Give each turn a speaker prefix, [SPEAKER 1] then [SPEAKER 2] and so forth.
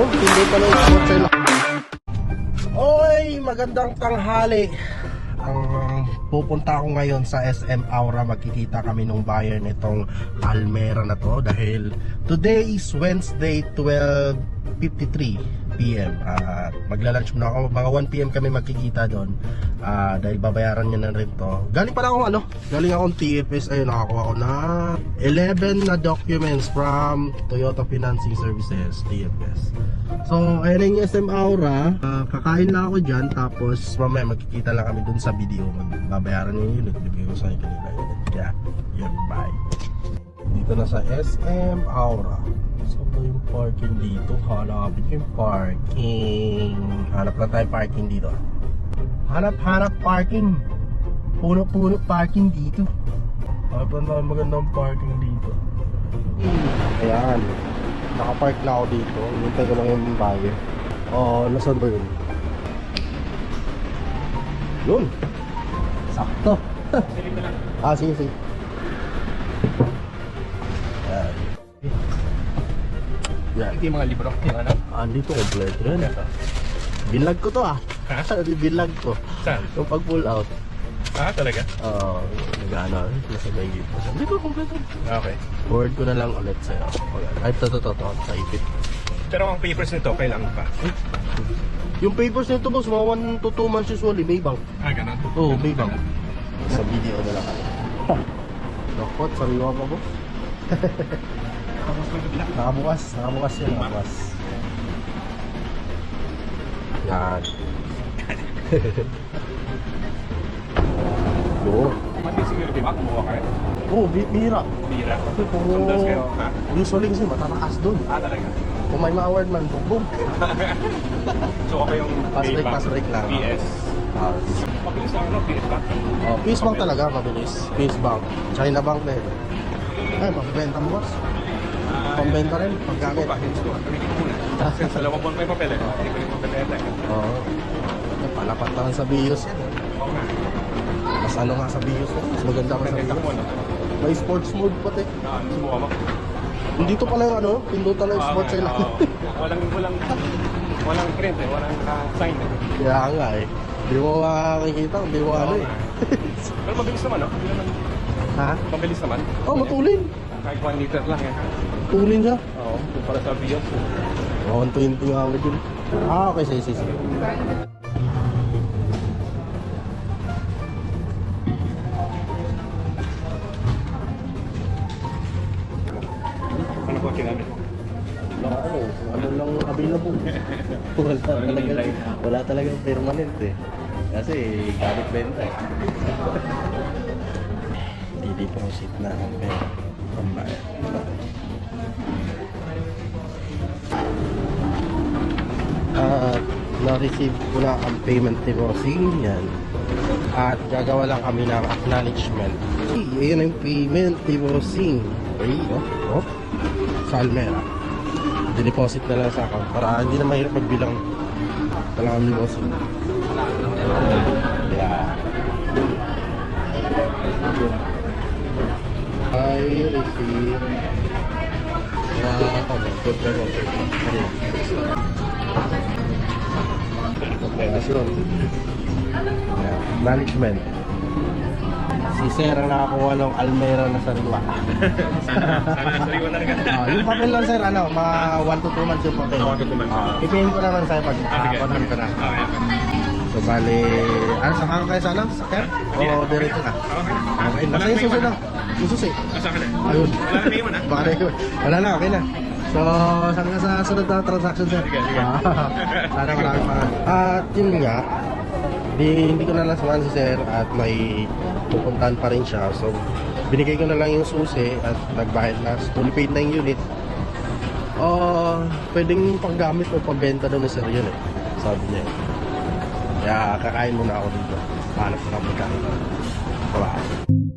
[SPEAKER 1] dito. Hindi pa lang spot sila. Oy, magandang tanghali. Pupunta ako ngayon sa SM Aura. Magkikita kami nung buyer nitong Almera na to. Dahil today is Wednesday, 12:53 PM. At magla-lunch muna ako. Mga 1 PM kami magkikita doon. Dahil babayaran niya na rin to. Galing pala akong galing akong TFS. Ayun, nakakuha ko na 11 na documents from Toyota Financing Services, TFS. So, ayun yung SM Aura. Kakain lang ako dyan. Tapos mamaya magkikita lang kami dun sa video. Babayaran niya yung unit. Bibigay ko sa inyo kanila unit. Yeah, yun, bye. Dito na sa SM Aura. So, ito yung parking dito. Hanapin yung parking. Hanap lang tayo parking dito. Hanap parking. Puno parking dito. Hanap lang tayo magandang parking dito. Ayan. Nakapark na ako dito. Hintay ko lang yung buyer. Nasaan ba yun? Yun. Sakto. Sige. Ayan. Yan.
[SPEAKER 2] Hindi mga libro yung ano?
[SPEAKER 1] Andito kompleto rin. Binlag ko to Binlag ko.
[SPEAKER 2] Saan?
[SPEAKER 1] Yung pag pull out.
[SPEAKER 2] Talaga?
[SPEAKER 1] Nag-ano. Nasa may gito. Andito kompleto.
[SPEAKER 2] Okay.
[SPEAKER 1] Forward ko na lang ulit sa'yo. Ay, to. Sa ipit.
[SPEAKER 2] Pero ang papers nito, kailangan pa?
[SPEAKER 1] Yung papers nito boss, mga 1 to 2 months usually, may bank.
[SPEAKER 2] Ganun?
[SPEAKER 1] Oo, may bank. Sa video na lang kami. Dokot, sariwa pa boss. Nakabukas yan, nakabukas. Yan. Oo.
[SPEAKER 2] Mati siguro, di ba? Kumuha kayo?
[SPEAKER 1] Oo, bihira.
[SPEAKER 2] Bira.
[SPEAKER 1] Kasi kung
[SPEAKER 2] Sometimes kayo, ha?
[SPEAKER 1] usually kasi matataas doon.
[SPEAKER 2] Talaga?
[SPEAKER 1] Kung may ma-award man, bugbog.
[SPEAKER 2] So, ako yung
[SPEAKER 1] Pass break lang.
[SPEAKER 2] PS. Mabilis lang, PS ba?
[SPEAKER 1] Peace Bank talaga, mabilis. Peace Bank. China Bank na ito. Ay, magbibenta mo boss. Pambenta rin, paggamit.
[SPEAKER 2] Kasi sa lawang buwan pa yung papel eh. Hindi ko yung papel eh.
[SPEAKER 1] Oo. Palapat naman sa BIOS yan. Mas ano nga sa BIOS mo, mas maganda ka sa
[SPEAKER 2] Pagkita ko
[SPEAKER 1] BIOS.
[SPEAKER 2] ano?
[SPEAKER 1] May sports mode pati.
[SPEAKER 2] Subukan mo?
[SPEAKER 1] Dito pala yung pindutan lang yung sports sila.
[SPEAKER 2] Walang print eh, walang sign eh.
[SPEAKER 1] Kaya nga eh. Hindi mo makakikita, hindi mo
[SPEAKER 2] Pero mabilis naman, no?
[SPEAKER 1] Ha?
[SPEAKER 2] Mabilis naman.
[SPEAKER 1] Matulin.
[SPEAKER 2] Kahit 1 liter lang eh.
[SPEAKER 1] Tulin siya.
[SPEAKER 2] Oo, yung para sa BIOS.
[SPEAKER 1] 120 nga ako dun. Okay, sige.
[SPEAKER 2] Ano po kinamit mo?
[SPEAKER 1] Ano lang available. Wala talagang permanent eh. Kasi gamit benta eh. Di-deposit na ang pera. Pambayad. Na-receive ko na ang payment deposit yan. At gagawa lang kami ng acknowledgement. Ayan ang payment deposit. Okay, sa Almera. Di-deposit na lang sa account para hindi na mahirap magbilang. Talagang deposit. Yeah. I receive management. Si Sir ang nakakuha ng Almera na sariwa.
[SPEAKER 2] Sana sariwa na rin.
[SPEAKER 1] Yung papel lang sir, mga 1 to 2 months yung papel.
[SPEAKER 2] 1 to 2 months.
[SPEAKER 1] Ipihin ko naman sa'yo pag konhan ko na. So bali, saka kayo sana? Sir? O diretso na? Okay, nasa yung susi lang. Yung susi.
[SPEAKER 2] Asa ka na?
[SPEAKER 1] Ayun.
[SPEAKER 2] Wala na may iwan ha?
[SPEAKER 1] Baka na yun. Wala na, okay na. So, saan ka sa sunod na transaction sir?
[SPEAKER 2] Sige.
[SPEAKER 1] Sana maraming pa. At yun nga, hindi ko na lang samahan si sir at may pupuntahan pa rin siya. So, binigay ko na lang yung susi at nagbayad na. Fully paid na yung unit. Pwedeng panggamit o pambenta daw ni sir yun eh. Sabi niya. Kaya kakain muna ako dito. Hanap ko na pagkain. Bye-bye.